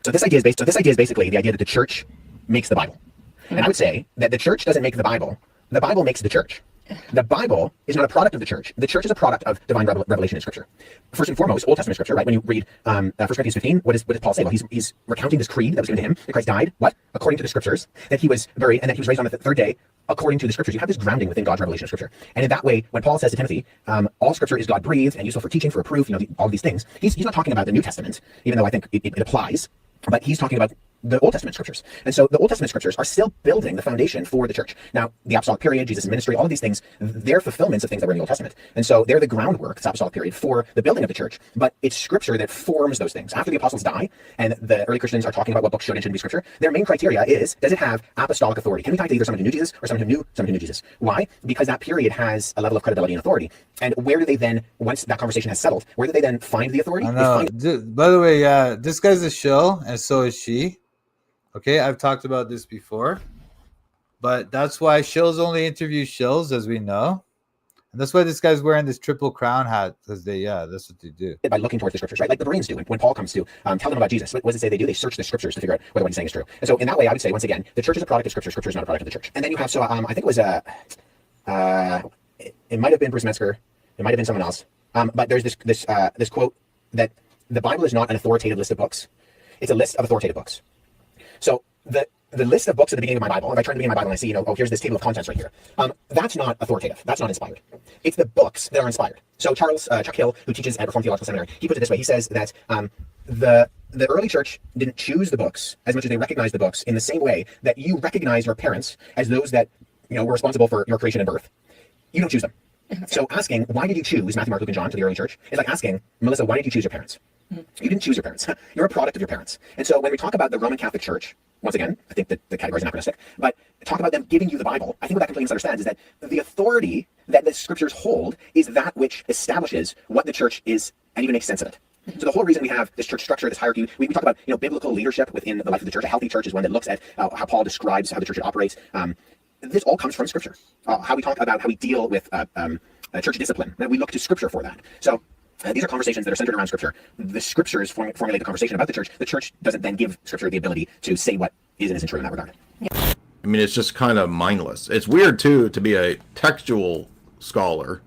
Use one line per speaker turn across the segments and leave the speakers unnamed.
So this idea is basically the idea that the church makes the Bible. And I would say that the church doesn't make the Bible makes the church. The Bible is not a product of the church. The church is a product of divine revelation in Scripture. First and foremost, Old Testament Scripture, right? When you read 1 Corinthians 15, what does Paul say? Well, he's recounting this creed that was given to him, that Christ died, what? According to the Scriptures, that he was buried, and that he was raised on the third day, according to the Scriptures. You have this grounding within God's revelation of Scripture. And in that way, when Paul says to Timothy, all Scripture is God-breathed and useful for teaching, for reproof, all these things, he's not talking about the New Testament, even though I think it applies, but he's talking about the Old Testament Scriptures. And so the Old Testament Scriptures are still building the foundation for the church. Now, the apostolic period, Jesus' ministry, all of these things, they're fulfillments of things that were in the Old Testament. And so they're the groundwork, this apostolic period, for the building of the church. But it's Scripture that forms those things. After the apostles die, and the early Christians are talking about what books should and shouldn't be Scripture, their main criteria is, does it have apostolic authority? Can we tie to either someone who knew Jesus or someone who knew Jesus? Why? Because that period has a level of credibility and authority. And where do they then, once that conversation has settled, where do they then find the authority?
I know. By the way, this guy's a shill, and so is she. Okay, I've talked about this before, but that's why shills only interview shills, as we know. And that's why this guy's wearing this triple crown hat, because that's what they do.
By looking towards the Scriptures, right? Like the Bereans do. When Paul comes to tell them about Jesus, what does it say they do? They search the Scriptures to figure out whether what he's saying is true. And so in that way, I would say, once again, the church is a product of Scripture. Scripture is not a product of the church. And then you have, I think it was, it might have been Bruce Metzger. It might have been someone else. But there's this quote that the Bible is not an authoritative list of books. It's a list of authoritative books. So the list of books at the beginning of my Bible, if I turn to the beginning of my Bible and I see, here's this table of contents right here, that's not authoritative. That's not inspired. It's the books that are inspired. So Chuck Hill, who teaches at Reformed Theological Seminary, he puts it this way. He says that the early church didn't choose the books as much as they recognized the books in the same way that you recognize your parents as those that were responsible for your creation and birth. You don't choose them. So asking, why did you choose Matthew, Mark, Luke, and John to the early church is like asking, Melissa, why did you choose your parents? You didn't choose your parents. You're a product of your parents. And so when we talk about the Roman Catholic Church, once again, I think that the category is anachronistic, but talk about them giving you the Bible, I think what that completely misunderstands is that the authority that the Scriptures hold is that which establishes what the church is and even makes sense of it. So the whole reason we have this church structure, this hierarchy, we talk about biblical leadership within the life of the church. A healthy church is one that looks at how Paul describes how the church operates. This all comes from Scripture. How we talk about how we deal with church discipline, we look to Scripture for that. So these are conversations that are centered around Scripture. The Scriptures formulate the conversation about the church. The church doesn't then give Scripture the ability to say what is and isn't true in that regard.
I mean, it's just kind of mindless. It's weird, too, to be a textual scholar.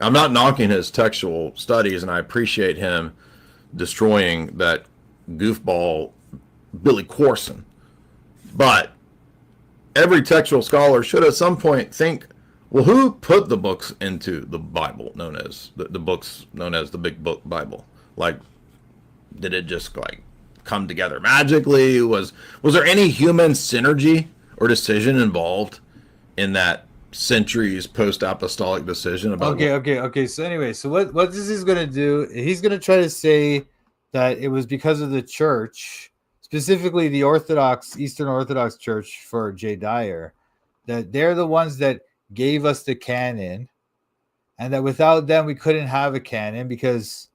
I'm not knocking his textual studies, and I appreciate him destroying that goofball Billy Corson. But every textual scholar should at some point think, well, who put the books into the Bible, known as the books known as the Big Book Bible? Like, did it just come together magically? Was there any human synergy or decision involved in that centuries post-apostolic decision about?
Okay. So anyway, so what this is going to do? He's going to try to say that it was because of the church, specifically the Eastern Orthodox Church for J. Dyer, that they're the ones that gave us the canon, and that without them we couldn't have a canon because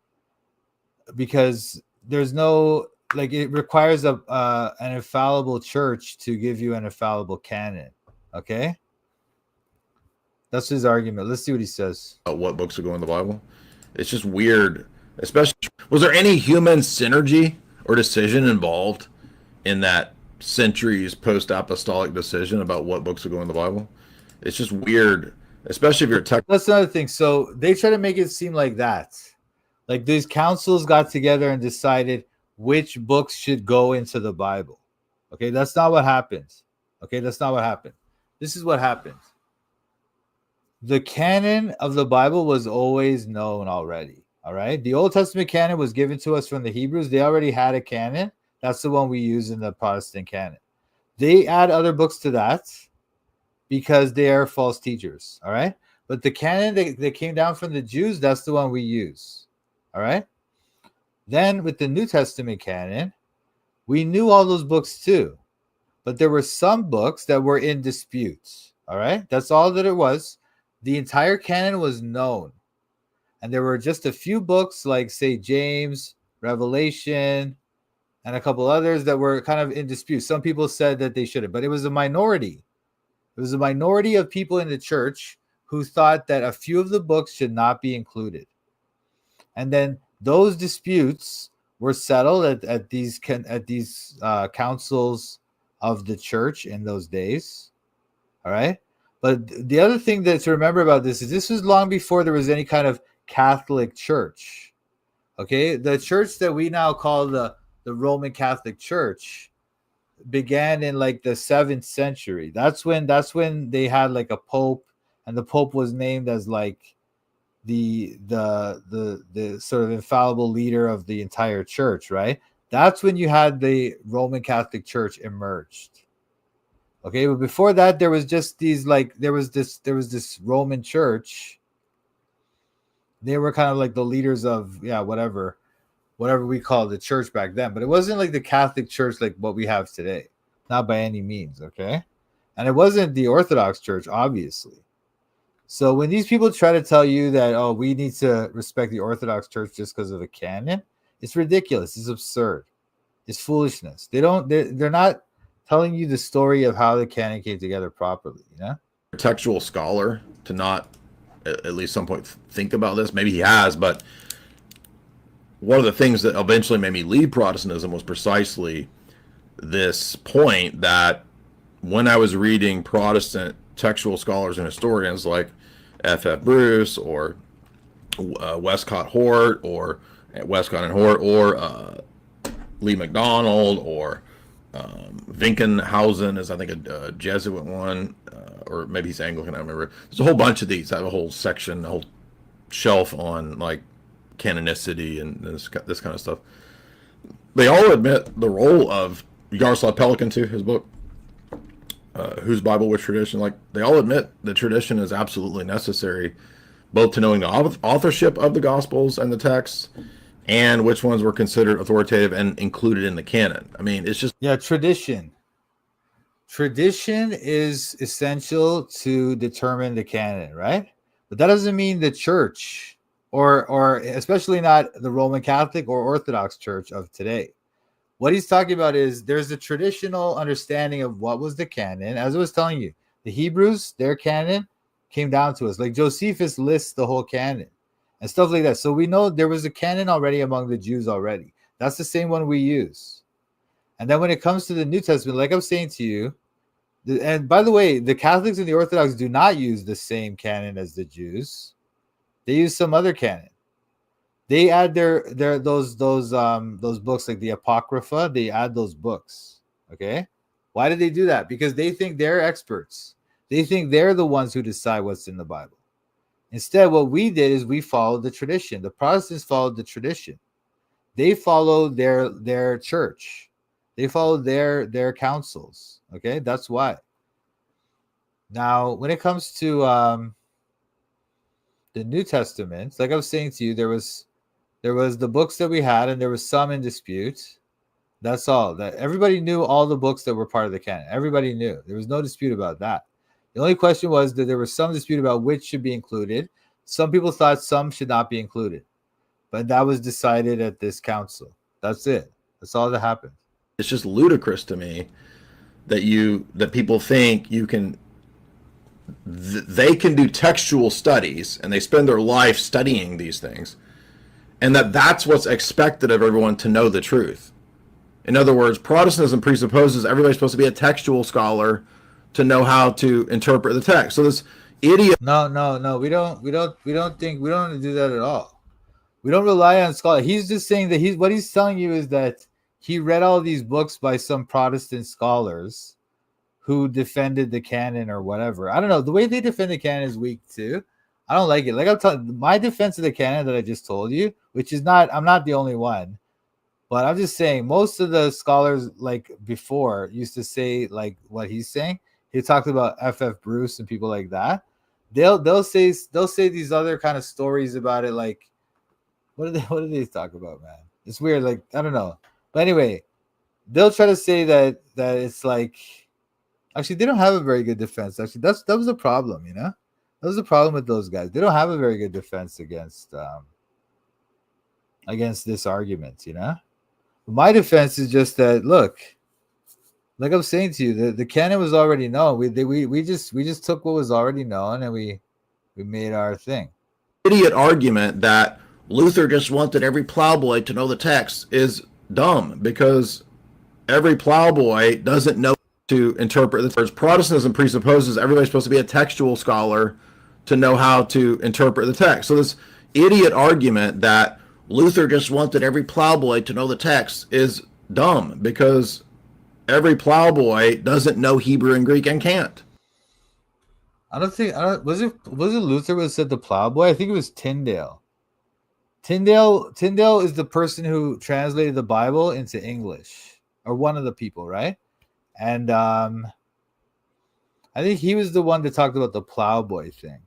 there's no, it requires an infallible church to give you an infallible canon. Okay, that's his argument. Let's see what he says.
What books are going in the Bible? It's just weird. Especially, was there any human synergy or decision involved in that centuries post-apostolic decision about what books are going in the Bible? It's just weird, especially if you're tech.
That's another thing. So they try to make it seem like that. Like these councils got together and decided which books should go into the Bible. Okay, that's not what happens. This is what happened. The canon of the Bible was always known already. All right. The Old Testament canon was given to us from the Hebrews. They already had a canon. That's the one we use in the Protestant canon. They add other books to that because they are false teachers. All right. But the canon that came down from the Jews, that's the one we use. All right. Then with the New Testament canon, we knew all those books too. But there were some books that were in disputes. All right. That's all that it was. The entire canon was known. And there were just a few books like, say, James, Revelation, and a couple others that were kind of in dispute. Some people said that they shouldn't, but it was a minority. It was a minority of people in the church who thought that a few of the books should not be included. And then those disputes were settled at these councils of the church in those days. All right. But the other thing to remember about this is this was long before there was any kind of Catholic Church. Okay. The church that we now call the Roman Catholic Church began in like the 7th century. That's when they had like a pope, and the pope was named as like the sort of infallible leader of the entire church, right? That's when you had the Roman Catholic Church emerged. Okay, but before that, there was just these like there was this Roman Church. They were kind of like the leaders of whatever we call the church back then, but it wasn't like the Catholic Church like what we have today, not by any means. Okay, and it wasn't the Orthodox Church, obviously. So when these people try to tell you that we need to respect the Orthodox Church just because of a canon, it's ridiculous. It's absurd. It's foolishness. They're not telling you the story of how the canon came together properly,
A textual scholar to not at least some point think about this. Maybe he has, but one of the things that eventually made me leave Protestantism was precisely this point that when I was reading Protestant textual scholars and historians like F.F. Bruce or Westcott Hort or Westcott and Hort or Lee MacDonald or Winkenhausen is I think a Jesuit one, or maybe he's Anglican, I don't remember. There's a whole bunch of these. I have a whole section, a whole shelf on like canonicity and this kind of stuff. They all admit the role of Yaroslav Pelikan too, his book, Whose Bible, Which Tradition. Like they all admit that tradition is absolutely necessary, both to knowing the authorship of the Gospels and the texts, and which ones were considered authoritative and included in the canon. I mean, it's just
tradition. Tradition is essential to determine the canon, right? But that doesn't mean the church, or especially not the Roman Catholic or Orthodox Church of today. What he's talking about is there's a traditional understanding of what was the canon. As I was telling you, the Hebrews, their canon came down to us. Like Josephus lists the whole canon and stuff like that. So we know there was a canon already among the Jews already. That's the same one we use. And then when it comes to the New Testament, like I'm saying to you, and by the way, the Catholics and the Orthodox do not use the same canon as the Jews. They use some other canon. They add their those books like the Apocrypha. They add those books. Okay, why did they do that? Because they think they're experts. They think they're the ones who decide what's in the Bible. Instead, what we did is we followed the tradition. The Protestants followed the tradition. They followed their church. They followed their councils. Okay, that's why. Now, when it comes to the New Testament, like I was saying to you, there was the books that we had, and there was some in dispute. That's all. That everybody knew all the books that were part of the canon. Everybody knew. There was no dispute about that. The only question was that there was some dispute about which should be included. Some people thought some should not be included, but that was decided at this council. That's it. That's all that happened.
It's just ludicrous to me that people think you can. They can do textual studies and they spend their life studying these things, and that's what's expected of everyone to know the truth. In other words, Protestantism presupposes everybody's supposed to be a textual scholar to know how to interpret the text. So this idiot.
No. We don't do that at all. We don't rely on scholars. He's just saying that what he's telling you is that he read all these books by some Protestant scholars who defended the canon or whatever. I don't know. The way they defend the canon is weak too. I don't like it. Like I'm telling my defense of the canon that I just told you, which is I'm not the only one, but I'm just saying most of the scholars like before used to say like what he's saying. He talked about F.F. Bruce and people like that. They'll say these other kind of stories about it. Like what do they talk about, man? It's weird. Like I don't know. But anyway, they'll try to say that it's like actually they don't have a very good defense. Actually, that was a problem, you know. That was the problem with those guys. They don't have a very good defense against this argument, you know. My defense is just that look, like I'm saying to you, the canon was already known. We just took what was already known and we made our thing.
Idiot argument that Luther just wanted every plowboy to know the text is dumb, because every plowboy doesn't know to interpret the text. Protestantism presupposes everybody's supposed to be a textual scholar to know how to interpret the text. So this idiot argument that Luther just wanted every plowboy to know the text is dumb, because every plowboy doesn't know Hebrew and Greek and can't.
I don't think was it Luther who said the plowboy? I think it was Tyndale. Tyndale is the person who translated the Bible into English, or one of the people, right? And I think he was the one that talked about the plowboy thing.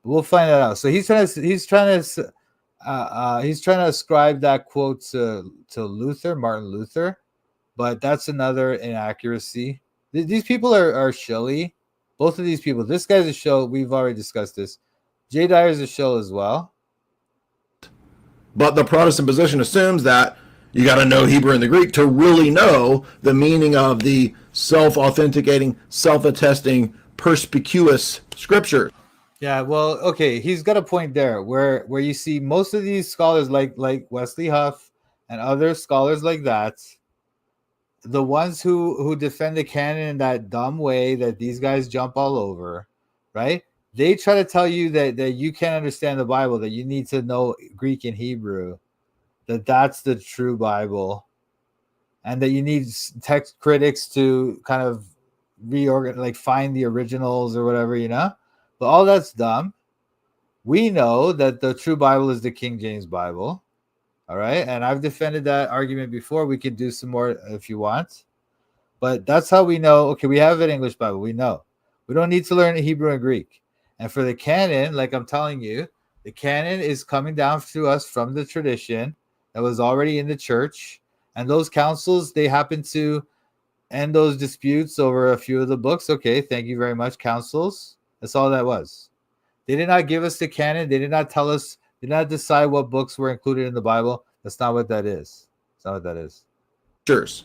We'll find that out. So he's trying to ascribe that quote to Luther, Martin Luther, but that's another inaccuracy. These people are shilly. Both of these people. This guy's a shill. We've already discussed this. J. Dyer's a shill as well.
But the Protestant position assumes that you got to know Hebrew and the Greek to really know the meaning of the self-authenticating, self-attesting, perspicuous scriptures.
Yeah, well, okay, he's got a point there where you see most of these scholars like Wesley Huff and other scholars like that, the ones who defend the canon in that dumb way that these guys jump all over, right? They try to tell you that you can't understand the Bible, that you need to know Greek and Hebrew, that's the true Bible, and that you need text critics to kind of reorganize, like find the originals or whatever, you know? But all that's dumb. We know that the true Bible is the King James Bible. All right. And I've defended that argument before. We could do some more if you want. But that's how we know. Okay, we have an English Bible. We know. We don't need to learn Hebrew and Greek. And for the canon, like I'm telling you, the canon is coming down to us from the tradition that was already in the church. And those councils, they happen to end those disputes over a few of the books. Okay, thank you very much, councils. That's all that was. They did not give us the canon. They did not tell us, did not decide what books were included in the Bible. That's not what that is. That's not what that is.
Sures.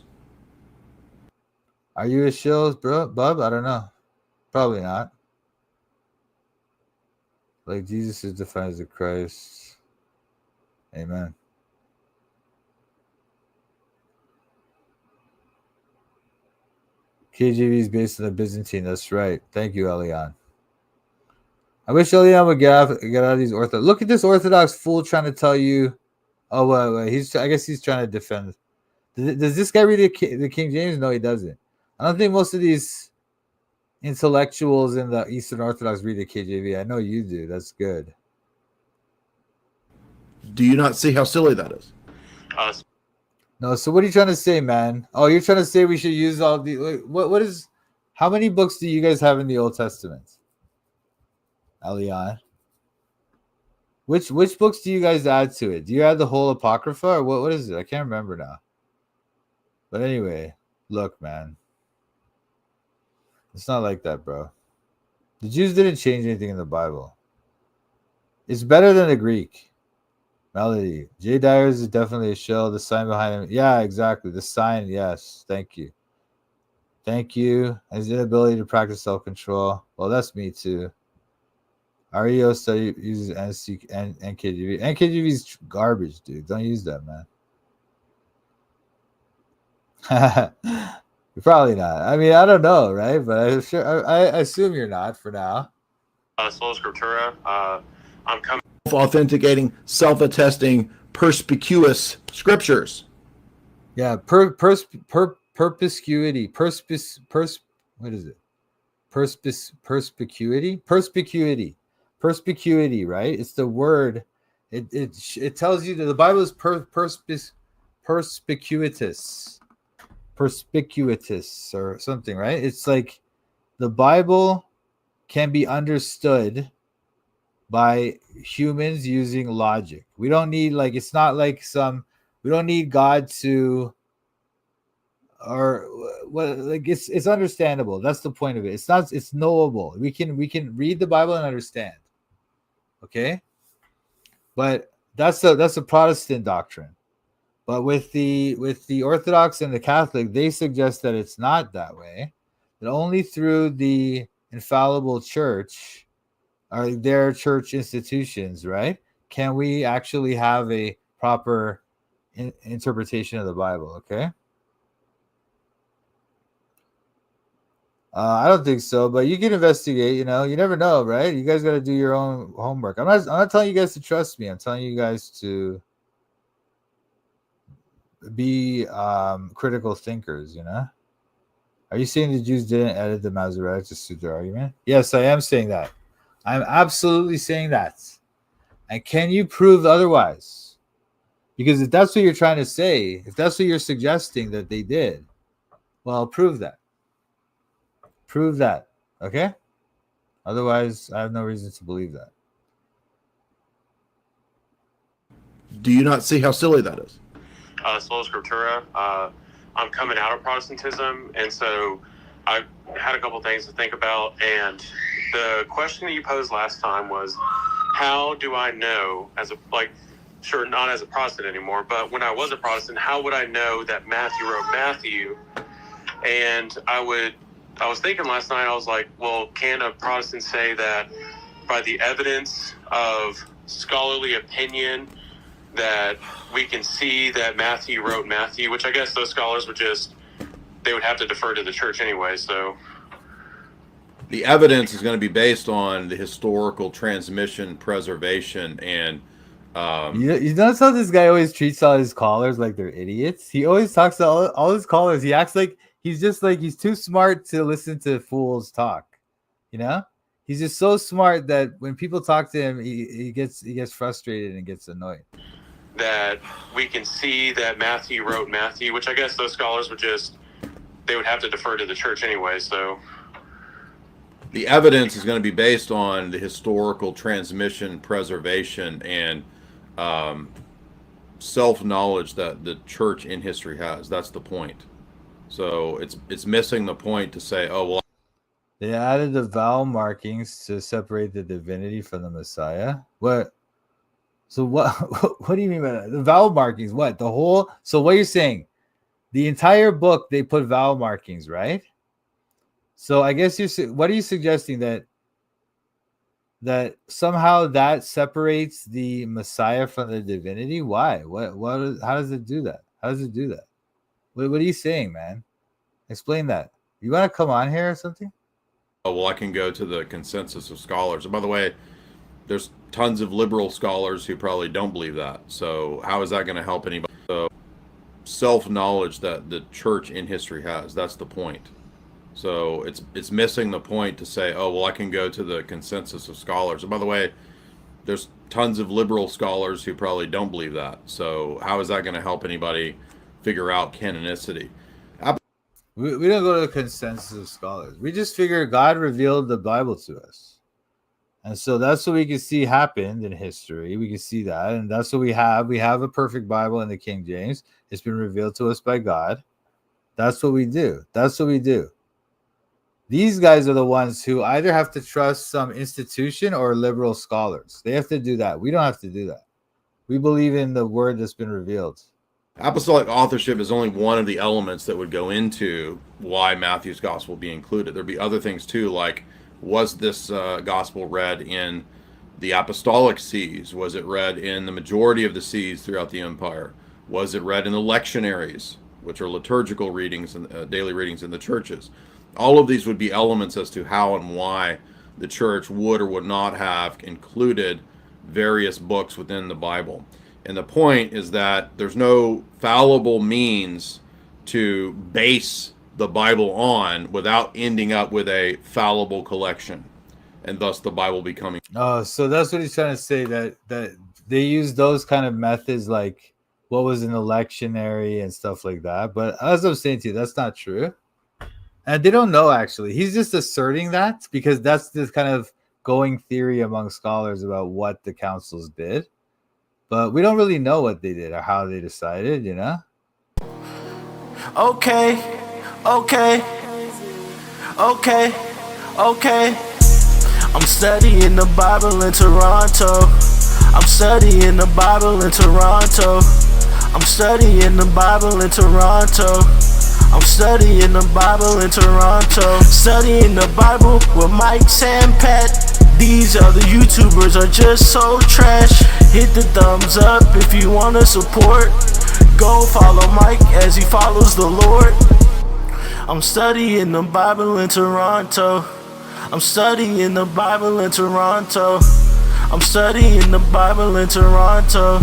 Are you a shill, bro, bub? I don't know. Probably not. Like Jesus is defined as the Christ. Amen. KJV is based on the Byzantine. That's right. Thank you, Elian. I wish Elian would get out of these Orthodox. Look at this Orthodox fool trying to tell you. Oh, wait. I guess he's trying to defend. Does this guy read the King James? No, he doesn't. I don't think most of these intellectuals in the Eastern Orthodox read the KJV. I know you do. That's good.
Do you not see how silly that is?
No, so what are you trying to say, man? Oh, you're trying to say we should use all the what is how many books do you guys have in the Old Testament? Elian. Which books do you guys add to it? Do you add the whole Apocrypha or what is it? I can't remember now. But anyway, look, man. It's not like that, bro. The Jews didn't change anything in the Bible. It's better than the Greek. Melody. J. Dyers is definitely a shell. The sign behind him. Yeah, exactly. The sign, yes. Thank you. Thank you. His inability to practice self-control. Well, that's me too. REO study uses NC and NKJV. NKJV is garbage, dude. Don't use that, man. You're probably not. I mean, I don't know, right? But I assume you're not for now.
Sola Scriptura. I'm coming.
Authenticating, self-attesting, perspicuous scriptures.
Yeah, perspicuity. What is it? Perspicuity. Perspicuity, right? It's the word. It tells you that the Bible is perspicuitous or something, right? It's like the Bible can be understood by humans using logic. We don't need it's not like we don't need God to, or what, it's understandable. That's the point of it. It's knowable. We can read the Bible and understand. Okay? But that's a Protestant doctrine. But with the Orthodox and the Catholic, they suggest that it's not that way. That only through the infallible church, or their church institutions, right, can we actually have a proper interpretation of the Bible? Okay. I don't think so, but you can investigate. You never know, right? You guys got to do your own homework. I'm not telling you guys to trust me. I'm telling you guys to be critical thinkers. Are you saying the Jews didn't edit the Masoretic to suit their argument? Yes, I am saying that. I'm absolutely saying that. And can you prove otherwise? Because if that's what you're trying to say, if that's what you're suggesting that they did, well, prove that. Prove that. Okay? Otherwise, I have no reason to believe that.
Do you not see how silly that is?
Sola Scriptura. I'm coming out of Protestantism, and so I had a couple things to think about. And the question that you posed last time was, how do I know, sure, not as a Protestant anymore, but when I was a Protestant, how would I know that Matthew wrote Matthew? And I was thinking last night, I was like, well, can a Protestant say that by the evidence of scholarly opinion that we can see that Matthew wrote Matthew, which I guess those scholars they would have to defer to the church anyway, so.
The evidence is going to be based on the historical transmission, preservation, and
you notice how this guy always treats all his callers like they're idiots? He always talks to all his callers. He acts like he's too smart to listen to fools talk. He's just so smart that when people talk to him, he gets frustrated and gets annoyed.
That we can see that Matthew wrote Matthew, which I guess those scholars they would have to defer to the church anyway, so.
The evidence is going to be based on the historical transmission, preservation, and self-knowledge that the church in history has. That's the point. So it's missing the point to say, oh, well.
They added the vowel markings to separate the divinity from the Messiah. What? So what? What do you mean by that? The vowel markings? What? The whole? So what you're saying? The entire book they put vowel markings, right? So I guess what are you suggesting, that somehow that separates the Messiah from the divinity? Why? How does it do that? How does it do that? What are you saying, man? Explain that. You want to come on here or something?
Oh, well, I can go to the consensus of scholars. And by the way, there's tons of liberal scholars who probably don't believe that. So how is that going to help anybody? So self-knowledge that the church in history has. That's the point. So it's missing the point to say, oh, well, I can go to the consensus of scholars. And by the way, there's tons of liberal scholars who probably don't believe that. So how is that going to help anybody figure out canonicity?
We don't go to the consensus of scholars. We just figure God revealed the Bible to us. And so that's what we can see happened in history. We can see that. And that's what we have. We have a perfect Bible in the King James. It's been revealed to us by God. That's what we do. That's what we do. These guys are the ones who either have to trust some institution or liberal scholars. They have to do that. We don't have to do that. We believe in the word that's been revealed.
Apostolic authorship is only one of the elements that would go into why Matthew's gospel be included. There'd be other things too, like was this gospel read in the apostolic sees? Was it read in the majority of the sees throughout the empire? Was it read in the lectionaries, which are liturgical readings and daily readings in the churches? All of these would be elements as to how and why the church would or would not have included various books within the Bible. And the point is that there's no fallible means to base the Bible on without ending up with a fallible collection, and thus the Bible becoming.
Oh, so that's what he's trying to say, that they use those kind of methods, like what was in the lectionary and stuff like that. But as I'm saying to you, that's not true. And they don't know, actually. He's just asserting that because that's the kind of going theory among scholars about what the councils did. But we don't really know what they did or how they decided,
Okay. I'm studying the Bible in Toronto. I'm studying the Bible in Toronto. I'm studying the Bible in Toronto. I'm studying the Bible in Toronto. Studying the Bible with Mike Sampat. These other YouTubers are just so trash. Hit the thumbs up if you wanna support. Go follow Mike as he follows the Lord. I'm studying the Bible in Toronto. I'm studying the Bible in Toronto. I'm studying the Bible in Toronto.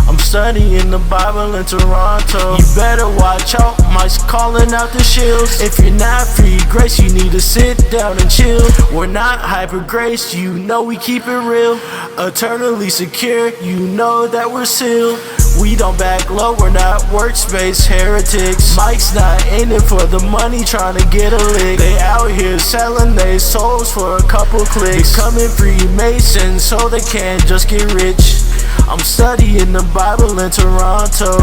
I'm studying the Bible in Toronto. You better watch out, Mike's calling out the shills. If you're not free grace, you need to sit down and chill. We're not hyper grace, you know we keep it real. Eternally secure, you know that we're sealed. We don't back low, we're not workspace heretics. Mike's not in it for the money, trying to get a lick. They out here selling their souls for a couple clicks. Becoming Freemasons so they can't just get rich. I'm studying the Bible in Toronto.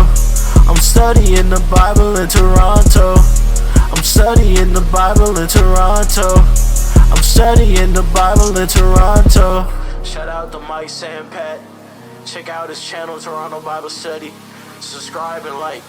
I'm studying the Bible in Toronto. I'm studying the Bible in Toronto. I'm studying the Bible in Toronto. Shout out to Mike Sampat. Check out his channel, Toronto Bible Study. Subscribe and like.